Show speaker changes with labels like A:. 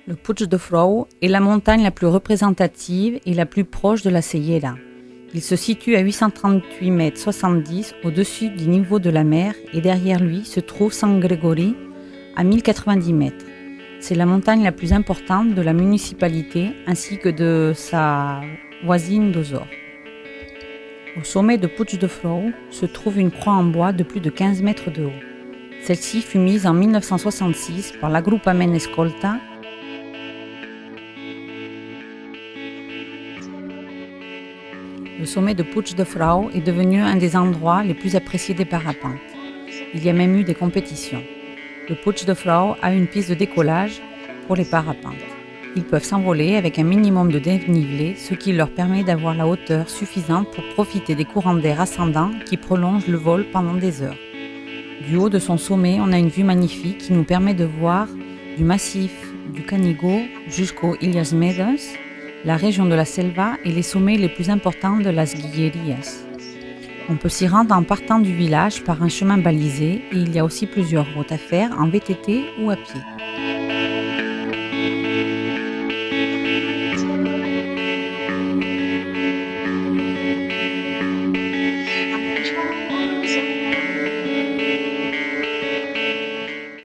A: Le Puig de Frau est la montagne la plus représentative et la plus proche de la Sierra. Il se situe à 838,70 mètres au-dessus du niveau de la mer et derrière lui se trouve San Gregori à 1090 mètres. C'est la montagne la plus importante de la municipalité ainsi que de sa voisine d'Ozor. Au sommet de Puig de Frau se trouve une croix en bois de plus de 15 mètres de haut. Celle-ci fut mise en 1966 par l'Agrupament Escolta. Le sommet de Puig de Frau est devenu un des endroits les plus appréciés des parapentes. Il y a même eu des compétitions. Le Puig de Frau a une piste de décollage pour les parapentes. Ils peuvent s'envoler avec un minimum de dénivelé, ce qui leur permet d'avoir la hauteur suffisante pour profiter des courants d'air ascendants qui prolongent le vol pendant des heures. Du haut de son sommet, on a une vue magnifique qui nous permet de voir du massif du Canigó jusqu'aux Illes Medes, la région de la Selva et les sommets les plus importants de las Guillerías. On peut s'y rendre en partant du village par un chemin balisé et il y a aussi plusieurs routes à faire en VTT ou à pied.